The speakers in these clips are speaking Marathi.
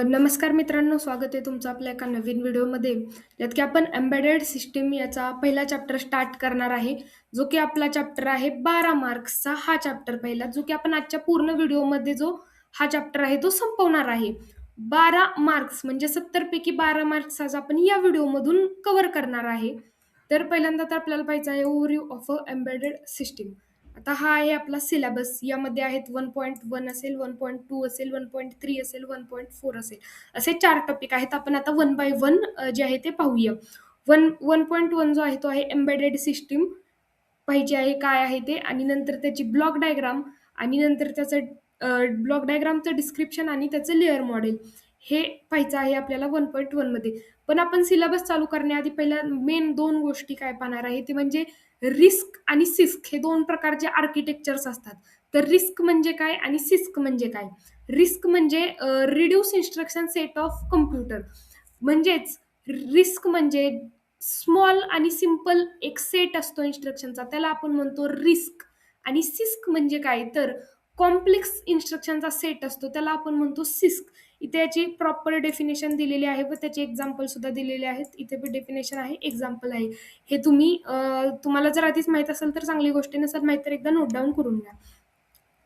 नमस्कार मित्रांनो, स्वागत आहे तुमचं आपल्या एका नवीन व्हिडिओमध्ये. यात की आपण एम्बेडेड सिस्टीम याचा पहिला चॅप्टर स्टार्ट करणार आहे, जो की आपला चॅप्टर आहे 12 मार्क्सचा हा चॅप्टर पहिला, जो की आपण आजच्या पूर्ण व्हिडिओमध्ये जो हा चॅप्टर आहे तो संपवणार आहे. 12 मार्क्स म्हणजे 70 पैकी 12 मार्क्स आज आपण या व्हिडिओमधून कव्हर करणार आहे. तर पहिल्यांदा तर आपल्याला पाहायचं आहे overview of a embedded system. आता हा आहे आपला सिलेबस. यामध्ये आहेत 1.1 असेल, 1.2 असेल, 1.3 असेल, 1.4 असेल. असे 4 टॉपिक आहेत. आपण आता वन बाय वन जे आहे ते पाहूया. 1.1 जो आहे तो आहे एम्बेडेड सिस्टीम पाहिजे आहे, काय आहे ते, आणि नंतर त्याची ब्लॉक डायग्राम, आणि नंतर त्याचं ब्लॉक डायग्रामचं डिस्क्रिप्शन आणि त्याचं लेयर मॉडेल हे पाहायचं आहे आपल्याला 1.1 मध्ये. पण आपण सिलेबस चालू करण्याआधी पहिल्या मेन 2 गोष्टी काय पाहणार आहे ते म्हणजे रिस्क आणि सिस्क हे 2 प्रकारचे आर्किटेक्चर्स असतात. तर रिस्क म्हणजे काय आणि सिस्क म्हणजे काय? रिस्क म्हणजे reduce instruction set of computer. म्हणजेच रिस्क म्हणजे स्मॉल आणि सिंपल एक सेट असतो इन्स्ट्रक्शनचा, त्याला आपण म्हणतो रिस्क. आणि सिस्क म्हणजे काय तर कॉम्प्लेक्स इन्स्ट्रक्शनचा सेट असतो, त्याला आपण म्हणतो सिस्क. इथे याची प्रॉपर डेफिनेशन दिलेली आहे व त्याचे एक्झाम्पल सुद्धा दिलेले आहेत. इथे पण डेफिनेशन आहे, एक्झाम्पल आहे. हे तुम्हाला जर आधीच माहित असेल तर चांगली गोष्ट, नसेल माहित तर एकदा नोट डाऊन करून घ्या.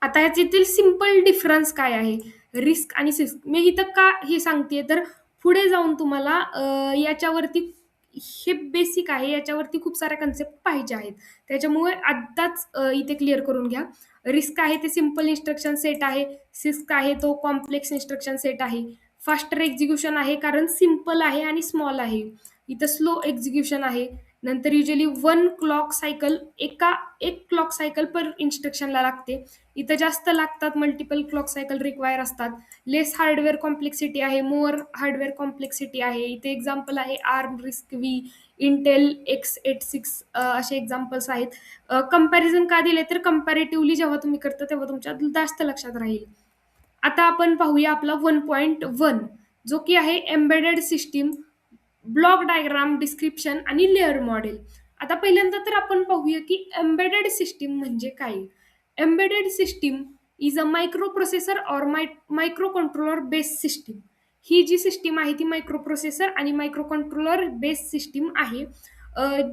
आता याच्यातील सिंपल डिफरन्स काय आहे रिस्क आणि सिस्क, मी इथं का हे सांगते तर पुढे जाऊन तुम्हाला याच्यावरती हे बेसिक आहे, याच्यावरती खूप साऱ्या कन्सेप्ट पाहिजे आहेत. त्याच्यामुळे आत्ताच इथे क्लिअर करून घ्या. रिस्क आहे ते सिंपल इन्स्ट्रक्शन सेट आहे, सिस्क आहे तो कॉम्प्लेक्स इन्स्ट्रक्शन सेट आहे. फास्टर एक्झिक्युशन आहे कारण सिंपल आहे आणि स्मॉल आहे. इथं स्लो एक्झिक्युशन आहे. नंतर युजली वन क्लॉक सायकल एक क्लॉक सायकल पर इन्स्ट्रक्शनला लागते. इथं जास्त लागतात, मल्टिपल क्लॉक सायकल रिक्वायर असतात. लेस हार्डवेअर कॉम्प्लेक्सिटी आहे, मोर हार्डवेअर कॉम्प्लेक्सिटी आहे. इथे एक्झाम्पल आहे arm, risk V, Intel x86 असे एक्झाम्पल्स आहेत. कंपॅरिझन का दिले तर कंपॅरेटिव्हली जेव्हा तुम्ही करता तेव्हा तुमच्या जास्त लक्षात राहील. आता आपण पाहूया आपला 1.1 जो की आहे embedded system, block diagram, description आणि लेअर मॉडेल. आता पहिल्यांदा तर आपण पाहूया की एम्बेडेड सिस्टीम म्हणजे काय. Embedded system is a micro processor or micro controller based system. ही जी सिस्टीम आहे ती मायक्रो प्रोसेसर आणि मायक्रो कंट्रोलर बेस्ड सिस्टीम आहे.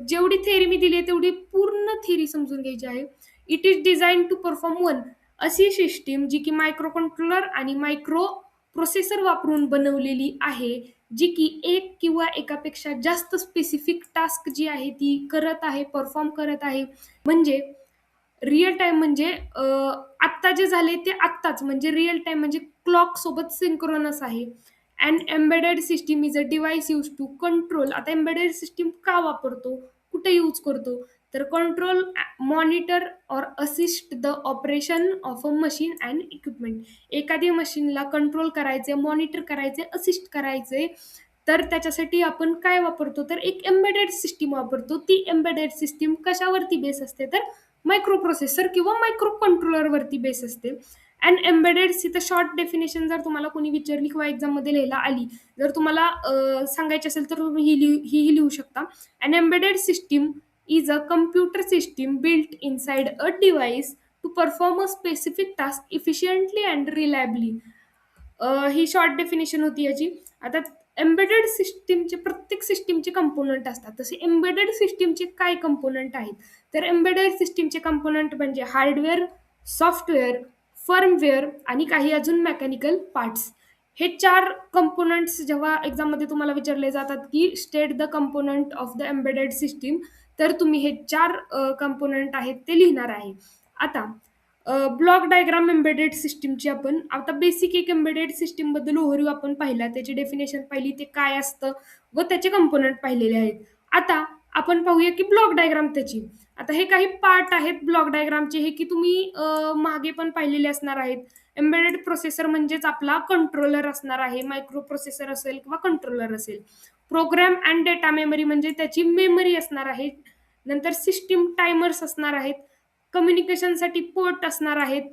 जेवढी थेअरी मी दिली आहे तेवढी पूर्ण थेअरी समजून घ्यायची आहे. It is design to perform one, अशी सिस्टीम जी की मायक्रो कंट्रोलर आणि मायक्रो प्रोसेसर वापरून बनवलेली आहे, जी की एक किंवा एकापेक्षा जास्त स्पेसिफिक टास्क जी आहे ती करत आहे, परफॉर्म करत आहे. म्हणजे रिअल टाइम म्हणजे आत्ता जे झाले ते आत्ताच, म्हणजे रिअल टाइम म्हणजे क्लॉक सोबत सिंक्रोनस आहे. And embedded system is a device use to control. आता एम्बेडेड सिस्टीम का वापरतो, कुठे यूज करतो तर कंट्रोल, मॉनिटर और assist the operation of a machine and equipment. एखादी मशीनला कंट्रोल करायचे, मॉनिटर करायचे, असिस्ट करायचे, तर त्याच्यासाठी आपण काय वापरतो तर एक एम्बेडेड सिस्टीम वापरतो. ती एम्बेडेड सिस्टीम कशावरती बेस असते तर मायक्रो प्रोसेसर किंवा मायक्रो कंट्रोलरवरती बेस असते. And embedded C short definition जर तुम्हाला कोणी विचारली किंवा एक्झाममध्ये लिहायला आली, जर तुम्हाला सांगायची असेल तर तुम्ही ही लिहू शकता. An embedded system is a computer system built inside a device to perform a specific task efficiently and reliably. ही शॉर्ट डेफिनेशन होती याची. आता एम्बेडेड सिस्टीमचे प्रत्येक सिस्टीमचे कंपोनंट असतात, तसे एम्बेडेड सिस्टीमचे काय कंपोनंट आहेत तर एम्बेडेड सिस्टीमचे कंपोनंट म्हणजे हार्डवेअर, सॉफ्टवेअर, फर्मवेअर आणि काही अजून मेकॅनिकल पार्ट्स. हे 4 कंपोनंट्स जेव्हा एक्झाममध्ये तुम्हाला विचारले जातात की state the component of the embedded system, तर तुम्ही हे 4 कंपोनंट आहेत ते लिहिणार आहे. आता ब्लॉक डायग्राम एम्बेडेड सिस्टीमची आपण आता बेसिक एक एम्बेडेड सिस्टीम बद्दल ओव्हरव्ह्यू आपण पाहिला, त्याची डेफिनेशन पाहिली, ते काय असतं व त्याचे कंपोनंट पाहिलेले आहेत. आता आपण पाहूया की ब्लॉक डायग्राम त्याची. आता हे काही पार्ट आहेत ब्लॉक डायग्रामचे, हे की तुम्ही मागे पण पाहिलेले असणार आहेत. एम्बेडेड प्रोसेसर म्हणजेच आपला कंट्रोलर असणार आहे, मायक्रो प्रोसेसर असेल किंवा कंट्रोलर असेल. प्रोग्राम अँड डेटा मेमरी म्हणजे त्याची मेमरी असणार आहे. नंतर सिस्टीम टायमर्स असणार आहेत, कम्युनिकेशनसाठी पोर्ट असणार आहेत,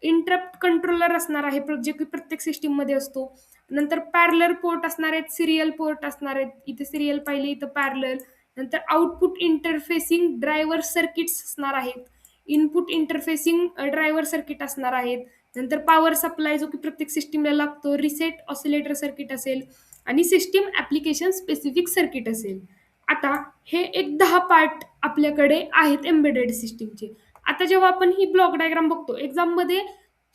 इंटरप्ट कंट्रोलर असणार आहे जे की प्रत्येक सिस्टीममध्ये असतो. नंतर पॅरलर पोर्ट असणार आहेत, सिरियल पोर्ट असणार आहेत, इथे सिरियल पाहिले, इथं पॅरलर. नंतर आउटपुट इंटरफेसिंग ड्रायव्हर सर्किट्स असणार आहेत, इनपुट इंटरफेसिंग ड्रायव्हर सर्किट असणार आहेत. नंतर पॉवर सप्लाय जो की प्रत्येक सिस्टीमला लागतो, रिसेट ऑसिलेटर सर्किट असेल आणि सिस्टीम ॲप्लिकेशन स्पेसिफिक सर्किट असेल. आता हे एक 10 पार्ट आपल्याकडे आहेत एम्बेडेड सिस्टमचे. आता जेव्हा आपण ही ब्लॉक डायग्राम बघतो एक्झाममध्ये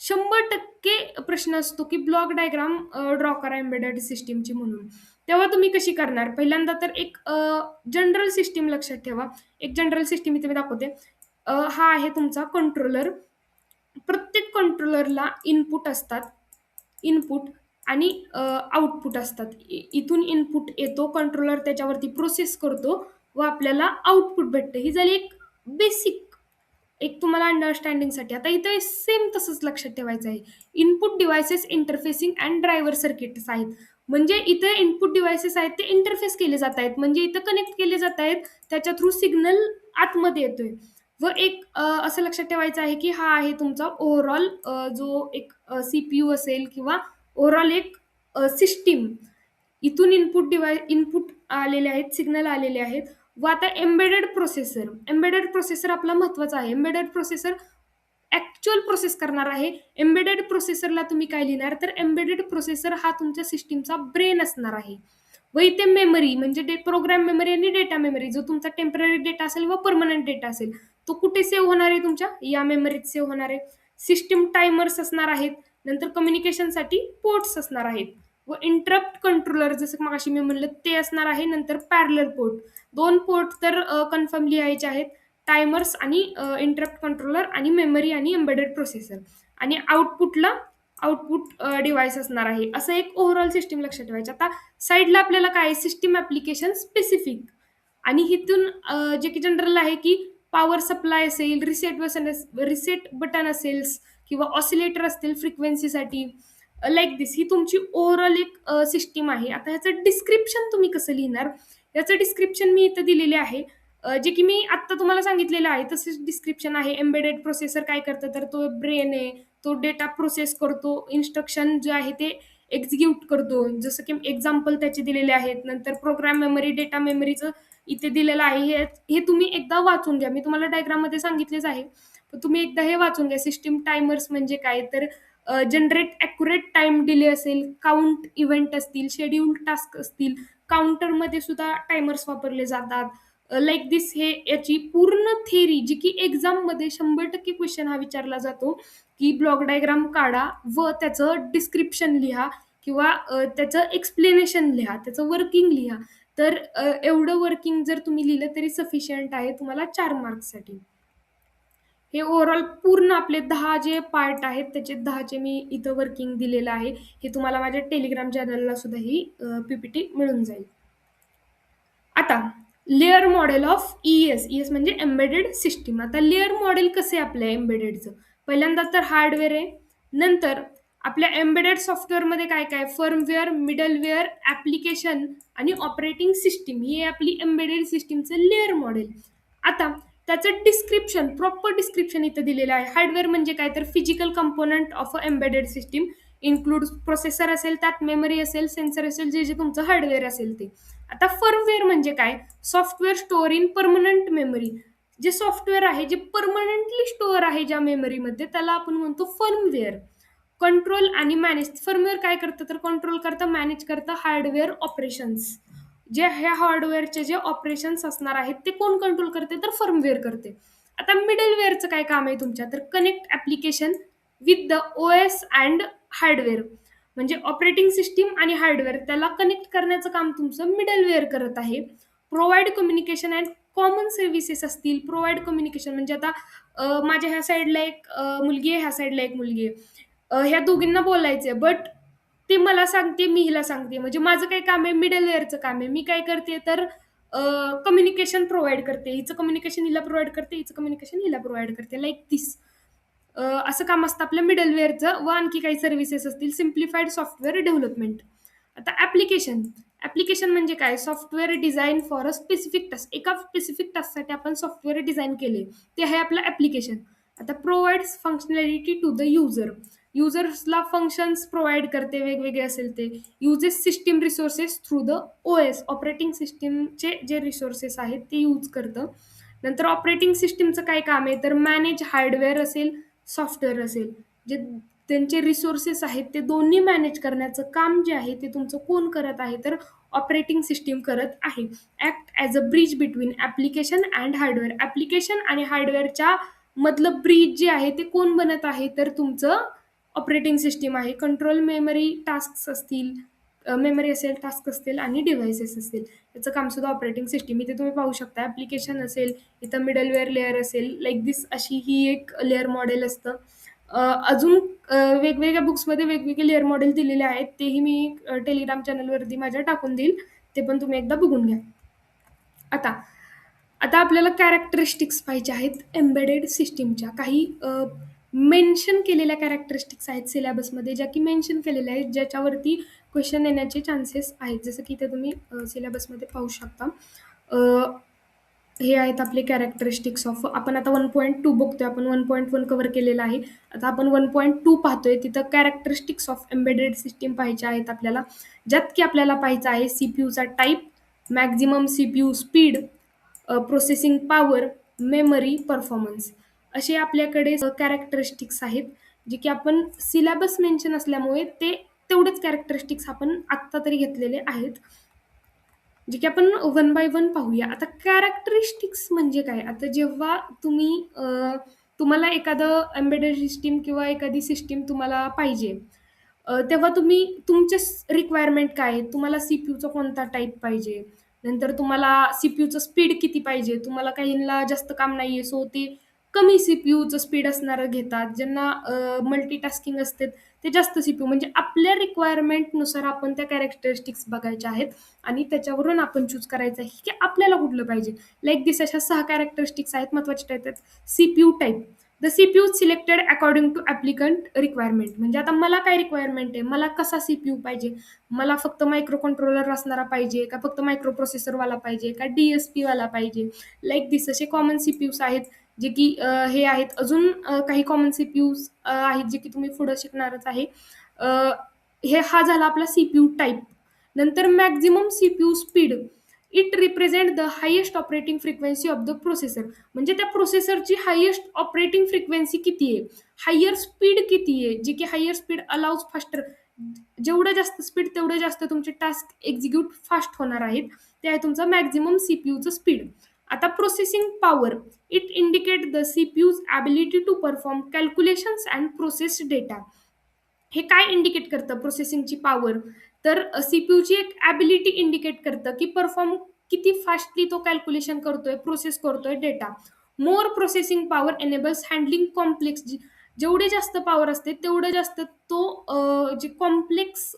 100% प्रश्न असतो की ब्लॉक डायग्राम ड्रॉ करा एम्बेडेड सिस्टमची म्हणून. तेव्हा तुम्ही कशी करणार? पहिल्यांदा तर एक जनरल सिस्टम लक्षात ठेवा. एक जनरल सिस्टम इथे मी दाखवते. हा आहे तुमचा कंट्रोलर. प्रत्येक कंट्रोलरला इनपुट असतात. इनपुट आणि आउटपुट असतात. इथून इनपुट येतो, कंट्रोलर त्याच्यावरती प्रोसेस करतो व आपल्याला आउटपुट भेटतं. ही झाली एक बेसिक एक तुम्हाला अंडरस्टँडिंगसाठी. आता इथे सेम तसंच लक्षात ठेवायचं आहे. Input devices interfacing and driver circuits आहेत. म्हणजे इथे इनपुट डिव्हाइसेस आहेत ते इंटरफेस केले जात आहेत. म्हणजे इथं कनेक्ट केले जात आहेत. त्याच्या थ्रू सिग्नल आतमध्ये येतोय. व एक असं लक्षात ठेवायचं आहे की हा आहे तुमचा ओव्हरऑल जो एक सीपीयू असेल किंवा ओव्हरऑल एक सिस्टीम. इथून इनपुट आलेले आहेत, सिग्नल आलेले आहेत. व आता एम्बेडेड प्रोसेसर आपला महत्वाचा आहे. एम्बेडेड प्रोसेसर ऍक्च्युअल प्रोसेस करणार आहे. एम्बेडेड प्रोसेसरला तुम्ही काय लिहिणार? तर एम्बेडेड प्रोसेसर हा तुमच्या सिस्टीमचा ब्रेन असणार आहे. व इथे मेमरी म्हणजे प्रोग्राम मेमरी आणि डेटा मेमरी, जो तुमचा टेम्पररी डेटा असेल व परमनंट डेटा असेल तो कुठे सेव्ह होणार आहे? तुमच्या या मेमरीत सेव्ह होणार आहे. सिस्टीम टायमर्स असणार आहेत. नंतर कम्युनिकेशनसाठी पोर्ट्स असणार आहेत. व इंटरप्ट कंट्रोलर जसं मगाशी मी म्हणलं ते असणार आहे. नंतर पॅरलल पोर्ट, 2 पोर्ट तर कन्फर्म लिहायचे आहेत. टायमर्स आणि इंटरप्ट कंट्रोलर आणि मेमरी आणि एम्बेडेड प्रोसेसर. आणि आउटपुट डिव्हाइस असणार आहे. असं एक ओव्हरऑल सिस्टीम लक्षात ठेवायचं. आता साईडला आपल्याला काय सिस्टीम ॲप्लिकेशन स्पेसिफिक आणि इथून जे की जनरल आहे की पॉवर सप्लाय असेल, रिसेट बटन असेल किंवा ऑसिलेटर असतील फ्रिक्वेन्सीसाठी, लाईक दिस. ही तुमची ओव्हरऑल एक सिस्टीम आहे. आता ह्याचं डिस्क्रिप्शन तुम्ही कसं लिहिणार? याचं डिस्क्रिप्शन मी इथं दिलेले आहे. जे की मी आत्ता तुम्हाला सांगितलेलं आहे तसेच डिस्क्रिप्शन आहे. एम्बेडेड प्रोसेसर काय करतं? तर तो ब्रेन आहे. तो डेटा प्रोसेस करतो. इन्स्ट्रक्शन जे आहे ते एक्झिक्यूट करतो. जसं की एक्झाम्पल त्याचे दिलेले आहेत. नंतर प्रोग्राम मेमरी, डेटा मेमरीचं इथे दिलेलं आहे. हे तुम्ही एकदा वाचून घ्या. मी तुम्हाला डायग्राममध्ये सांगितलेच आहे. तर तुम्ही एकदा हे वाचून घ्या. सिस्टीम टायमर्स म्हणजे काय? तर जनरेट ॲक्युरेट टाइम डिले असेल, काउंट इव्हेंट असतील, शेड्यूल टास्क असतील. काउंटरमध्ये सुद्धा टायमर्स वापरले जातात. लाईक दिस. हे याची पूर्ण थेरी जी की एक्झाममध्ये 100% क्वेश्चन हा विचारला जातो की ब्लॉक डायग्राम काढा व त्याचं डिस्क्रिप्शन लिहा किंवा त्याचं एक्सप्लेनेशन लिहा, त्याचं वर्किंग लिहा. तर एवढं वर्किंग जर तुम्ही लिहिलं तरी सफिशियंट आहे तुम्हाला 4 मार्क्ससाठी. हे ओव्हरऑल पूर्ण आपले 10 जे पार्ट आहेत त्याचे 10चे मी इथं वर्किंग दिलेलं आहे. हे तुम्हाला माझ्या टेलिग्राम चॅनलला सुद्धा ही पीपीटी मिळून जाईल. आता लेयर मॉडेल ऑफ ES म्हणजे एम्बेडेड सिस्टीम. आता लेयर मॉडेल कसे आपल्या एम्बेडेडचं? पहिल्यांदा तर हार्डवेअर आहे. नंतर आपल्या एम्बेडेड सॉफ्टवेअरमध्ये काय काय? फर्मवेअर, मिडलवेअर, ॲप्लिकेशन आणि ऑपरेटिंग सिस्टीम. ही आपली एम्बेडेड सिस्टीमचं लेयर मॉडेल. आता त्याचं डिस्क्रिप्शन, प्रॉपर डिस्क्रिप्शन इथं दिलेलं आहे. हार्डवेअर म्हणजे काय? तर physical component of a embedded system include processor असेल, त्यात मेमरी असेल, सेन्सर असेल, जे जे तुमचं हार्डवेअर असेल ते. आता फर्मवेअर म्हणजे काय? Software store in permanent memory. जे सॉफ्टवेअर आहे जे परमनंटली स्टोअर आहे ज्या मेमरीमध्ये त्याला आपण म्हणतो फर्मवेअर. कंट्रोल आणि मॅनेज. फर्मवेअर काय करतं? तर कंट्रोल करतं, मॅनेज करतं हार्डवेअर ऑपरेशन्स. जे ह्या हार्डवेअरचे जे ऑपरेशन्स असणार आहेत ते कोण कंट्रोल करते? तर फर्मवेअर करते. आता मिडलवेअरचं काय काम आहे तुमच्या? तर connect application with the OS and hardware. म्हणजे ऑपरेटिंग सिस्टीम आणि हार्डवेअर त्याला कनेक्ट करण्याचं काम तुमचं मिडलवेअर करत आहे. Provide communication and common services असतील. प्रोव्हाइड कम्युनिकेशन म्हणजे आता माझ्या ह्या साईडला एक मुलगी आहे, ह्या साईडला एक मुलगी आहे. ह्या दोघींना बोलायचंय बट ती मला सांगते, मी हिला सांगते. म्हणजे माझं काय काम आहे? मिडलवेअरचं काम आहे. मी काय करते तर कम्युनिकेशन प्रोव्हाइड करते. हिचं कम्युनिकेशन हिला प्रोव्हाइड करते, हिचं कम्युनिकेशन हिला प्रोव्हाइड करते. लाईक दिस. असं काम असतं आपल्या मिडलवेअरचं. व आणखी काही सर्व्हिसेस असतील. Simplified software development. आता ॲप्लिकेशन म्हणजे काय? Software design for a specific task. एका स्पेसिफिक टास्कसाठी आपण सॉफ्टवेअर डिझाईन केले, ते आहे आपलं ॲप्लिकेशन. आता provides functionality to the user. युजर्सला फंक्शन्स प्रोव्हाइड करते, वेगवेगळे असेल ते. Uses system resources through the OS. Operating सिस्टीमचे जे रिसोर्सेस आहेत ते यूज करतं. नंतर ऑपरेटिंग सिस्टीमचं काय काम आहे? तर मॅनेज हार्डवेअर असेल, सॉफ्टवेअर असेल. जे त्यांचे रिसोर्सेस आहेत ते दोन्ही मॅनेज करण्याचं काम जे आहे ते तुमचं कोण करत आहे, तर ऑपरेटिंग सिस्टीम करत आहे. Act as a bridge between application and hardware. Application आणि हार्डवेअरच्या मधलं ब्रिज जे आहे ते कोण बनत आहे, तर तुमचं ऑपरेटिंग सिस्टीम आहे. कंट्रोल मेमरी टास्क असतील, मेमरी असेल, टास्क असतील आणि डिव्हाइसेस असतील. याचं काम सुद्धा ऑपरेटिंग सिस्टीम. इथे तुम्ही पाहू शकता ॲप्लिकेशन असेल, इथं मिडलवेअर लेयर असेल, लाईक दिस अशी ही एक लेयर मॉडेल असतं. अजून वेगवेगळ्या बुक्समध्ये वेगवेगळे लेयर मॉडेल दिलेले आहेत. तेही मी टेलिग्राम चॅनलवरती माझ्या टाकून देईल. ते पण तुम्ही एकदा बघून घ्या. आता आता आपल्याला कॅरेक्टरिस्टिक्स पाहिजे आहेत एम्बेडेड सिस्टीमच्या. काही मेन्शन केलेल्या कॅरेक्टरिस्टिक्स आहेत सिलेबसमध्ये, ज्या की मेन्शन केलेल्या आहेत, ज्याच्यावरती क्वेश्चन येण्याचे चान्सेस आहेत. जसं की इथे तुम्ही सिलेबसमध्ये पाहू शकता. हे आहेत आपले कॅरेक्टरिस्टिक्स ऑफ. आपण आता 1.2 बघतोय, आपण 1.1 कव्हर केलेलं आहे. आता आपण 1.2 पाहतोय. तिथं कॅरेक्टरिस्टिक्स ऑफ एम्बेडेड सिस्टीम पाहायच्या आहेत आपल्याला, ज्यात की आपल्याला पाहायचं आहे सीपीयूचा type, maximum CPU speed, processing power, memory, performance. असे आपल्याकडे कॅरेक्टरिस्टिक्स आहेत, जे की आपण सिलेबस मेन्शन असल्यामुळे ते तेवढेच कॅरेक्टरिस्टिक्स आपण आत्ता तरी घेतलेले आहेत, जे की आपण वन बाय वन पाहूया. आता कॅरेक्टरिस्टिक्स म्हणजे काय? आता जेव्हा तुम्हाला एखादं एम्बेडेड सिस्टीम किंवा एखादी सिस्टीम तुम्हाला पाहिजे, तेव्हा तुम्ही तुमचे रिक्वायरमेंट काय आहे? तुम्हाला सीपीयूचा कोणता टाइप पाहिजे? नंतर तुम्हाला सीपीयूचं स्पीड किती पाहिजे? तुम्हाला काहींना जास्त काम नाहीये, सो ते कमी सीपीयूचं स्पीड असणारं घेतात. ज्यांना मल्टीटास्किंग असते ते जास्त सीपीयू. म्हणजे आपल्या रिक्वायरमेंटनुसार आपण त्या कॅरेक्टरिस्टिक्स बघायच्या आहेत आणि त्याच्यावरून आपण चूज करायचं आहे की आपल्याला कुठलं पाहिजे. लाईक दिस अशा 6 कॅरेक्टरिस्टिक्स आहेत, महत्त्वाचे टाईप आहेत. CPU type. The CPU selected according to applicant requirement. म्हणजे आता मला काय रिक्वायरमेंट आहे, मला कसा सीपीयू पाहिजे, मला फक्त मायक्रो कंट्रोलर असणारा पाहिजे का, फक्त मायक्रो प्रोसेसरवाला पाहिजे का, डीएसपी वाला पाहिजे. लाईक दिस असे कॉमन सीपीयूज आहेत, जे की हे आहेत. अजून काही कॉमन सीपीयूज आहेत जे की तुम्ही पुढे शिकणारच आहे. हे हा झाला आपला सीपीयू टाईप. नंतर maximum CPU speed. It represent the highest operating frequency of the processor. म्हणजे त्या प्रोसेसरची हायेस्ट ऑपरेटिंग फ्रिक्वेन्सी किती आहे, हायर स्पीड किती आहे, जे की हायर स्पीड अलाउज फास्टर. जेवढं जास्त स्पीड तेवढं जास्त तुमचे टास्क एक्झिक्यूट फास्ट होणार आहेत. ते आहे तुमचं मॅक्झिमम सीपीयूचं स्पीड. आता processing power. It indicate the CPU's ability to perform calculations and process data. हे काय इंडिकेट करतं प्रोसेसिंगची पॉवर, तर सीपीयूची एक ॲबिलिटी इंडिकेट करतं की परफॉर्म किती फास्टली तो कॅल्क्युलेशन करतोय, प्रोसेस करतोय data. More processing power enables handling complex. जेवढे जास्त पॉवर असते तेवढं जास्त तो जे कॉम्प्लेक्स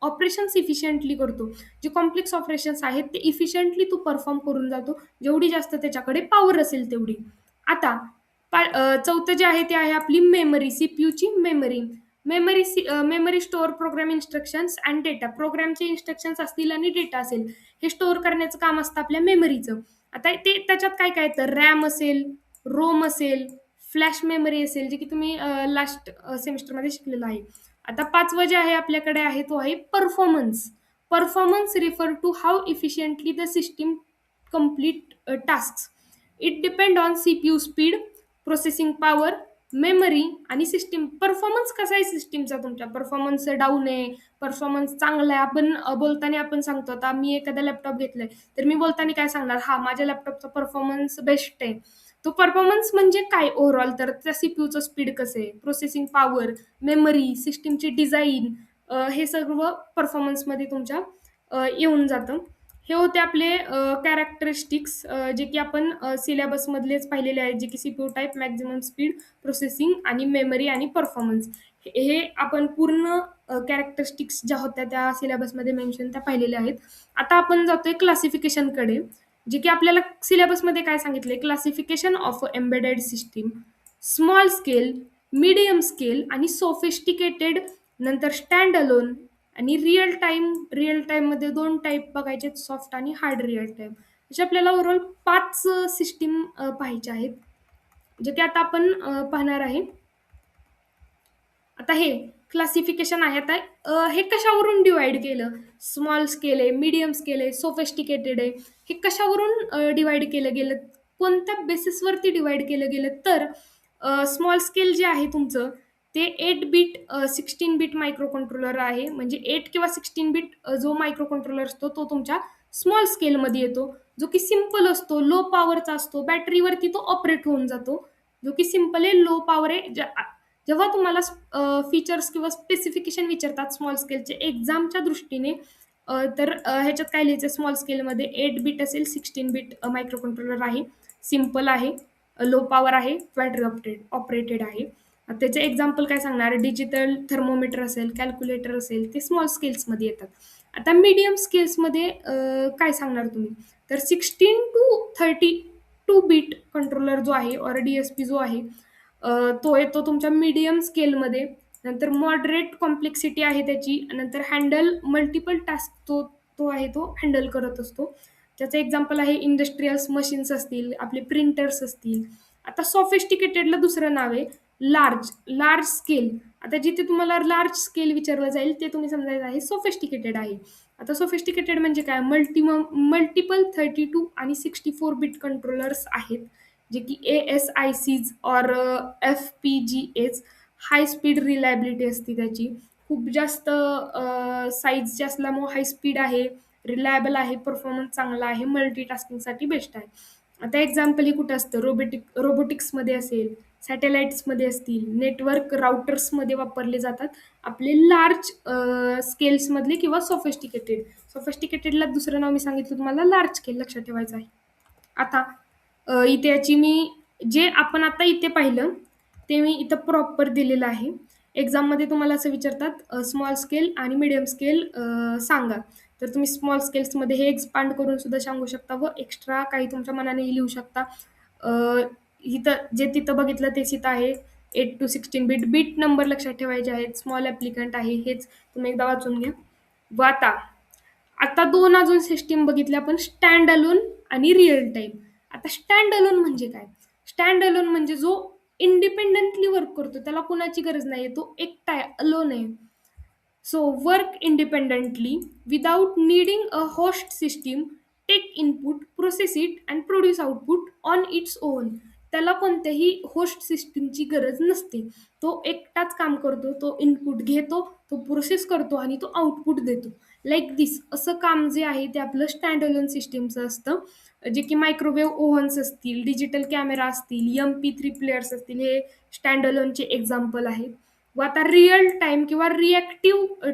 ऑपरेशन्स इफिशियंटली करतो. जे कॉम्प्लेक्स ऑपरेशन्स आहेत ते इफिशियंटली तो परफॉर्म करून जातो, जेवढी जास्त त्याच्याकडे पॉवर असेल तेवढी. आता चौथं जे आहे ते आहे आपली मेमरी. सीपीयूची memory. Memory store program instructions and data. प्रोग्रामचे इन्स्ट्रक्शन्स असतील आणि डेटा असेल, हे स्टोअर करण्याचं काम असतं आपल्या मेमरीचं. आता ते त्याच्यात काय काय येतं, रॅम असेल, रोम असेल, फ्लॅश मेमरी असेल, जे की तुम्ही लास्ट सेमिस्टरमध्ये शिकलेलं आहे. आता 5वं जे आहे आपल्याकडे आहे तो आहे performance. Performance refer to how efficiently the system complete task. It depend on CPU speed, processing power, memory आणि सिस्टीम. परफॉर्मन्स कसा आहे सिस्टीमचा, तुमच्या परफॉर्मन्स डाऊन आहे, परफॉर्मन्स चांगला आहे. आपण बोलताना आपण सांगतो, आता मी एखादा लॅपटॉप घेतलाय तर मी बोलताना काय सांगणार, हा माझ्या लॅपटॉपचा परफॉर्मन्स बेस्ट आहे. तो परफॉर्मन्स म्हणजे काय ओव्हरऑल, तर त्या सीपीयूचं स्पीड कसं आहे, प्रोसेसिंग पॉवर, मेमरी, सिस्टीमची डिझाईन, हे सर्व परफॉर्मन्समध्ये तुमच्या येऊन जातं. हे होते आपले कॅरेक्टरिस्टिक्स, जे की आपण सिलेबसमधलेच पाहिलेले आहेत, जे की CPU type, maximum speed, processing आणि मेमरी आणि परफॉर्मन्स. हे आपण पूर्ण कॅरेक्टरिस्टिक्स ज्या होत्या त्या सिलेबसमध्ये मेन्शन त्या पाहिलेल्या आहेत. आता आपण जातोय क्लासिफिकेशनकडे, जे की आपल्याला सिलेबसमध्ये काय सांगितलंय, classification of embedded system, small scale, medium scale आणि सोफिस्टिकेटेड, नंतर स्टँड अलोन आणि रिअल टाईममध्ये 2 टाईप बघायचे, सॉफ्ट आणि हार्ड रिअल टाईम. असे आपल्याला ओव्हरऑल 5 सिस्टीम पाहायच्या आहेत, जे की आता आपण पाहणार आहे. आता हे क्लासिफिकेशन आहे. आता हे कशावरून डिवाइड केलं, स्मॉल स्केल आहे, मीडियम स्केल आहे, सोफिस्टिकेटेड आहे, हे कशावरून डिवाइड केलं गेलं, कोणत्या बेसिसवरती डिवाइड केलं गेलं, तर स्मॉल स्केल जे आहे तुमचं ते 8 बिट 16 बिट मायक्रो कंट्रोलर आहे. म्हणजे 8 किंवा 16 बिट जो मायक्रो कंट्रोलर असतो तो तुमच्या स्मॉल स्केलमध्ये येतो, जो की सिंपल असतो, लो पॉवरचा असतो, बॅटरीवरती तो ऑपरेट होऊन जातो, जो की सिंपल आहे, लो पॉवर आहे. जेव्हा तुम्हाला फीचर्स किंवा स्पेसिफिकेशन विचारतात स्मॉल स्केलचे एक्झामच्या दृष्टीने, तर ह्याच्यात काय लिहायचं, स्मॉल स्केलमध्ये 8 बिट असेल, 16 बिट मायक्रो कंट्रोलर आहे, सिंपल आहे, लो पॉवर आहे, बॅटरी ऑपरेटेड आहे. त्याचे एक्झाम्पल काय सांगणार, डिजिटल थर्मोमीटर असेल, कॅल्क्युलेटर असेल, ते स्मॉल स्केल्समध्ये येतात. आता मीडियम स्केल्समध्ये काय सांगणार तुम्ही, तर 16 to 32 बिट कंट्रोलर जो आहे, और DSP जो आहे, तो येतो तुमच्या मीडियम स्केलमध्ये. नंतर मॉडरेट कॉम्प्लेक्सिटी आहे त्याची. नंतर हँडल मल्टिपल टास्क तो तो आहे, तो हँडल करत असतो. त्याचं एक्झाम्पल आहे इंडस्ट्रियल मशीन्स असतील, आपले प्रिंटर्स असतील. आता सॉफिस्टिकेटेडला दुसरं नाव आहे लार्ज लार्ज स्केल. आता जिथे तुम्हाला लार्ज स्केल विचारलं जाईल ते तुम्ही समजायचं आहे सोफिस्टिकेटेड आहे. आता सोफिस्टिकेटेड म्हणजे काय, मल्टिपल 32 आणि 64 बिट कंट्रोलर्स आहेत, जे की ASICs और FPGAs. हाय स्पीड रिलायबिलिटी असते त्याची, खूप जास्त साईजचे असल्यामुळे हाय स्पीड आहे, रिलायबल आहे, परफॉर्मन्स चांगला आहे, मल्टीटास्किंगसाठी बेस्ट आहे. आता एक्झाम्पल हे कुठं असतं, रोबोटिक्समध्ये असेल, सॅटेलाइट्समध्ये असतील, नेटवर्क राउटर्समध्ये वापरले जातात आपले लार्ज स्केल्समधले किंवा सॉफिस्टिकेटेडला दुसरं नाव मी सांगितलं तुम्हाला, लार्ज स्केल लक्षात ठेवायचं आहे. आता इथे याची मी जे आपण आता इथे पाहिलं ते मी इथं प्रॉपर दिलेलं आहे. एक्झाममध्ये तुम्हाला असं विचारतात स्मॉल स्केल आणि मीडियम स्केल सांगा, तर तुम्ही स्मॉल स्केल्समध्ये हे एक्सपांड करून सुद्धा सांगू शकता व एक्स्ट्रा काही तुमच्या मनाने लिहू शकता. इथं जे तिथं बघितलं तेच इथं आहे. 8 to 16 बिट बिट नंबर लक्षात ठेवायचे आहेत. स्मॉल ॲप्लिकंट आहे, हेच तुम्ही एकदा वाचून घ्या. व आता आता 2 अजून सिस्टीम बघितल्या आपण, स्टँड अलोन आणि रिअल टाईम. आता स्टँड अलोन म्हणजे काय? स्टँड अलोन म्हणजे जो इंडिपेंडेंटली वर्क करतो, त्याला कुणाची गरज नाहीये, तो एकटा आहे, अलोन आहे. So work independently without needing a host system, take input, process it and produce output on its own. त्याला कोणत्याही होस्ट सिस्टीमची गरज नसते. तो एकटाच काम करतो, तो इनपुट घेतो, तो प्रोसेस करतो आणि तो आउटपुट देतो. लाईक दिस असं काम जे आहे ते आपलं स्टँड अलोन सिस्टीमचं असतं, जे की मायक्रोवेव्ह ओव्हन्स असतील, डिजिटल कॅमेरा असतील, MP3 प्लेयर्स असतील, हे स्टँड अलोनचे एक्झाम्पल आहेत. व आता रिअल टाईम किंवा real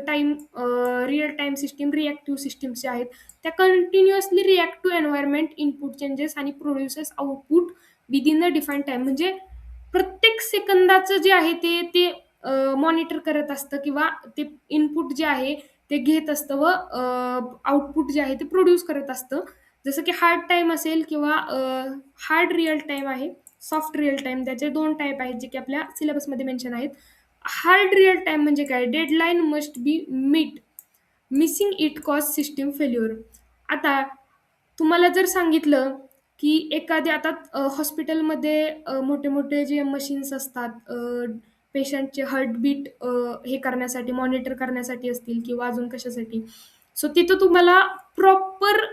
time system, reactive systems ज्या आहेत, त्या continuously react to environment, input changes आणि produces output within a define time. म्हणजे प्रत्येक सेकंदाचं जे आहे ते ते मॉनिटर करत असतं किंवा ते इनपुट जे आहे ते घेत असतं व आउटपुट जे आहे ते प्रोड्यूस करत असतं. जसं की हार्ड टाईम असेल किंवा हार्ड रिअल टाईम आहे, सॉफ्ट रिअल टाईम. त्याचे 2 टाईप आहेत जे की आपल्या सिलेबसमध्ये मेन्शन आहेत. हार्ड रिअल टाईम म्हणजे काय, deadline must be meet, missing it cause system failure. आता तुम्हाला जर सांगितलं की एखाद्या आता हॉस्पिटलमध्ये मोठे मोठे जे मशीन्स असतात, पेशंटचे हार्टबीट हे करण्यासाठी, मॉनिटर करण्यासाठी असतील किंवा अजून कशासाठी, सो तिथं तुम्हाला प्रॉपर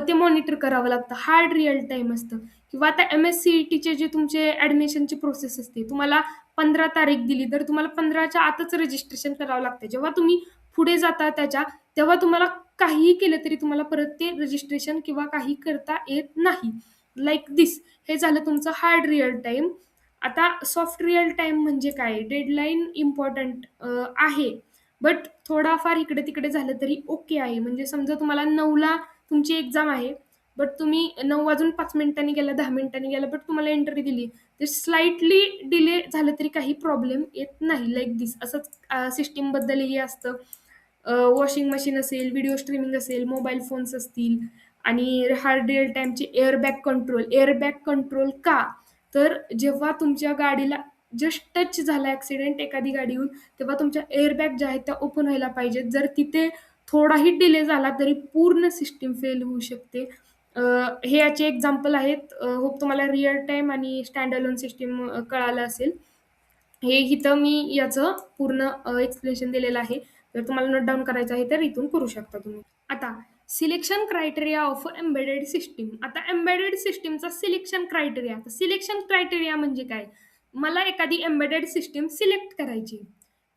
ते मॉनिटर करावं लागतं, हार्ड रिअल टाईम असतं. किंवा आता MSCETचे जे तुमचे ॲडमिशनची प्रोसेस असते, तुम्हाला 15 तारीख दिली तर तुम्हाला 15च्या आतच रजिस्ट्रेशन करावं लागतं. जेव्हा तुम्ही पुढे जाता त्याच्या, तेव्हा तुम्हाला काहीही केलं तरी तुम्हाला परत ते रजिस्ट्रेशन किंवा काही करता येत नाही. लाईक दिस, हे झालं तुमचं हार्ड रिअल टाईम. आता सॉफ्ट रिअल टाईम म्हणजे काय, डेडलाईन इम्पॉर्टंट आहे, बट थोडाफार इकडे तिकडे झालं तरी ओके आहे. म्हणजे समजा तुम्हाला 9ला तुमची एक्झाम आहे, बट तुम्ही 9 वाजून 5 मिनिटांनी गेला, 10 मिनिटांनी गेला, बट तुम्हाला एंट्री दिली, तर स्लाइटली डिले झालं तरी काही प्रॉब्लेम येत नाही. लाईक दिस असंच सिस्टीमबद्दलही असतं. वॉशिंग मशीन असेल, व्हिडिओ स्ट्रीमिंग असेल, मोबाईल फोन्स असतील आणि हार्ड रिअल टाईमचे एअरबॅग कंट्रोल का, तर जेव्हा तुमच्या गाडीला जस्ट टच झाला ॲक्सिडेंट एखादी गाडी येऊन, तेव्हा तुमच्या एअरबॅग ज्या आहेत त्या ओपन व्हायला पाहिजेत. जर तिथे थोडाही डिले झाला तरी पूर्ण सिस्टीम फेल होऊ शकते. हे याचे एक्झाम्पल आहेत. होप तुम्हाला रिअल टाईम आणि स्टँड अलोन सिस्टीम कळालं असेल. हे इथं मी याचं पूर्ण एक्सप्लेनेशन दिलेलं आहे. जर तुम्हाला नोट डाऊन करायचं आहे तर इथून करू शकता तुम्ही. आता selection criteria of embedded system. आता एम्बेडेड सिस्टीमचा सिलेक्शन क्रायटेरिया. सिलेक्शन क्रायटेरिया म्हणजे काय, मला एखादी एम्बेडेड सिस्टम सिलेक्ट करायची.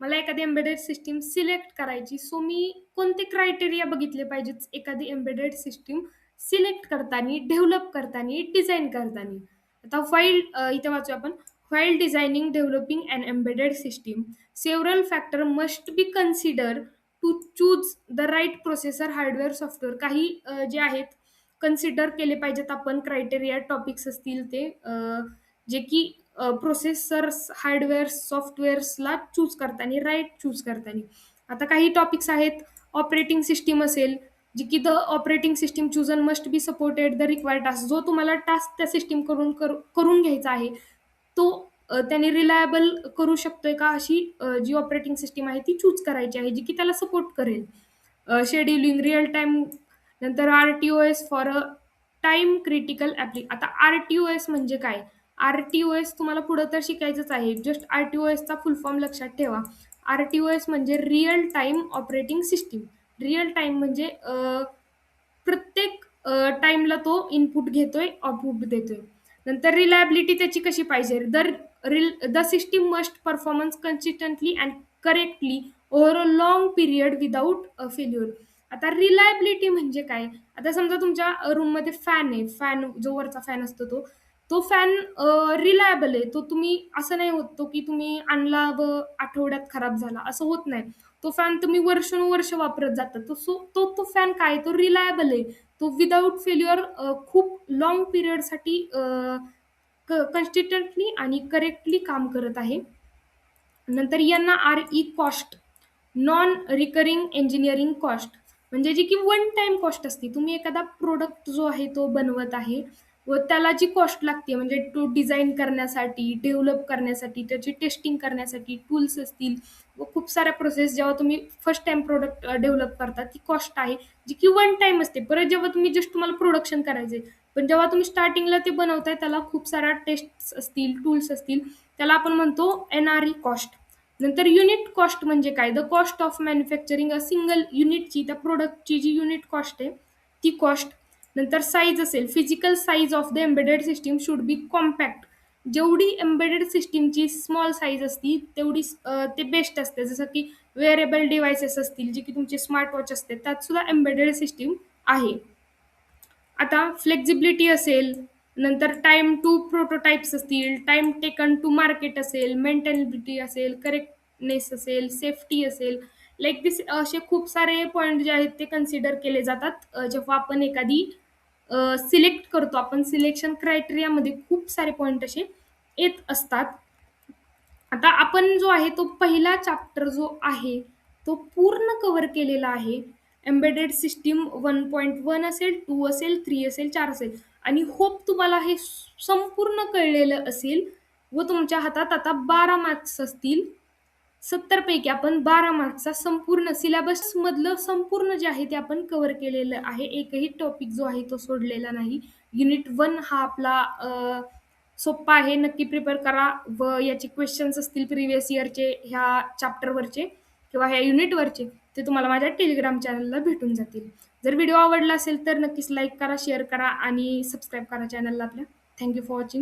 मला एखादी एम्बेडेड सिस्टम सिलेक्ट करायची. सो मी कोणते क्रायटेरिया बघितले पाहिजेत एखादी एम्बेडेड सिस्टम सिलेक्ट करताना, डेव्हलप करताना, डिझाइन करताना. आता इथे वाचूया आपण. While designing, developing an embedded system, several factor must be consider to choose the right processor, hardware, software. काही जे आहेत कन्सिडर केले पाहिजेत आपण क्रायटेरिया, टॉपिक्स असतील ते जे की प्रोसेसर्स, हार्डवेअर, सॉफ्टवेअर्सला चूज करताना, राईट चूज करताना. आता काही टॉपिक्स आहेत. ऑपरेटिंग सिस्टीम असेल, जी की the operating system chosen must be supported the required task. जो तुम्हाला टास्क त्या सिस्टीम करून घ्यायचा आहे तो त्याने रिलायबल करू शकतोय का, अशी जी ऑपरेटिंग सिस्टीम आहे ती चूज करायची आहे, जी की त्याला सपोर्ट करेल. शेड्युलिंग, रिअल टाइम, नंतर आर-टी-ओ-एस फॉर अ टाइम क्रिटिकल आता आर-टी-ओ-एस म्हणजे काय? आर-टी-ओ-एस तुम्हाला पुढं तर शिकायचंच आहे. जस्ट आर-टी-ओ-एसचा फुल फॉर्म लक्षात ठेवा. आर-टी-ओ-एस म्हणजे real time operating system. Real time म्हणजे प्रत्येक टाईमला तो इनपुट घेतोय, आउटपुट देतोय. नंतर रिलायबिलिटी त्याची कशी पाहिजे? The system must performance consistently and correctly over a long period without failure. आता रिलायबिलिटी म्हणजे काय? आता समजा तुमच्या रूममध्ये फॅन आहे. फॅन जो वरचा फॅन असतो तो फॅन रिलायबल आहे. तो तुम्ही असं नाही होत तो की तुम्ही आणला व आठवड्यात खराब झाला, असं होत नाही. तो फॅन तुम्ही वर्षानुवर्ष वापरत जाता. तो फॅन काय? तो रिलायबल आहे. तो विदाऊट फेल्युअर खूप लाँग पिरियडसाठी कन्सिस्टंटली आणि करेक्टली काम करत आहे. नंतर NRE cost, non recurring engineering cost, म्हणजे जी की वन टाइम कॉस्ट असते. तुम्ही एखादा प्रोडक्ट जो आहे तो बनवत आहे व त्याला जी कॉस्ट लागते, म्हणजे तो डिझाईन करण्यासाठी, डेव्हलप करण्यासाठी, त्याची टेस्टिंग करण्यासाठी टूल्स असतील व खूप साऱ्या प्रोसेस जेव्हा तुम्ही फर्स्ट टाइम प्रोडक्ट डेव्हलप करता ती कॉस्ट आहे, जी की वन टाइम असते. परत जेव्हा तुम्ही जस्ट तुम्हाला प्रोडक्शन करायचे, पण जेव्हा तुम्ही स्टार्टिंगला ते बनवताय त्याला खूप साऱ्या टेस्ट असतील, टूल्स असतील, त्याला आपण म्हणतो NRE कॉस्ट. नंतर युनिट कॉस्ट म्हणजे काय? The cost of manufacturing a single युनिटची, त्या प्रोडक्टची जी युनिट कॉस्ट आहे ती कॉस्ट. नंतर साईज असेल, physical size of the embedded system should be compact. जेवढी एम्बेडेड सिस्टीमची स्मॉल साईज असती तेवढी ते बेस्ट असते. जसं की वेअरेबल डिव्हायसेस असतील, जे की तुमचे स्मार्ट वॉच असते, त्यात सुद्धा एम्बेडेड सिस्टीम आहे. आता फ्लेक्झिबिलिटी असेल, नंतर टाइम टू प्रोटोटाइप्स असतील, टाइम टेकन टू मार्केट असेल, मेंटेनॅबिलिटी असेल, करेक्टनेस असेल, सेफ्टी असेल, लाइक दिस असे खूप सारे पॉइंट जे आहेत ते कन्सिडर केले जातात जेव्हा आपण एखादी सिलेक्ट करतो. आपण सिलेक्शन क्रायटेरियामध्ये खूप सारे पॉइंट असे येत असतात. आता आपण जो आहे तो पहिला चॅप्टर जो आहे तो पूर्ण कव्हर केलेला आहे. एम्बेडेड सिस्टीम 1.1 असेल, 2 असेल, 3 असेल, 4 असेल आणि होप तुम्हाला हे संपूर्ण कळलेलं असेल व तुमच्या हातात आता 12 मार्क्स असतील. 70 पैकी आपण 12 मार्क्सचा संपूर्ण सिलेबस मधलं संपूर्ण जे आहे ते आपण कव्हर केलेलं आहे. एकही टॉपिक जो आहे तो सोडलेला नाही. युनिट 1 हा आपला सोप्पा आहे. नक्की प्रिपेअर करा व याचे क्वेश्चन्स असतील प्रिव्हियस इयरचे ह्या चॅप्टरवरचे किंवा ह्या युनिटवरचे, ते तुम्हाला माझ्या टेलिग्राम चॅनलला भेटून जातील. जर व्हिडिओ आवडला असेल तर नक्कीच लाईक करा, शेअर करा आणि सबस्क्राईब करा चॅनलला आपल्या. Thank you for watching.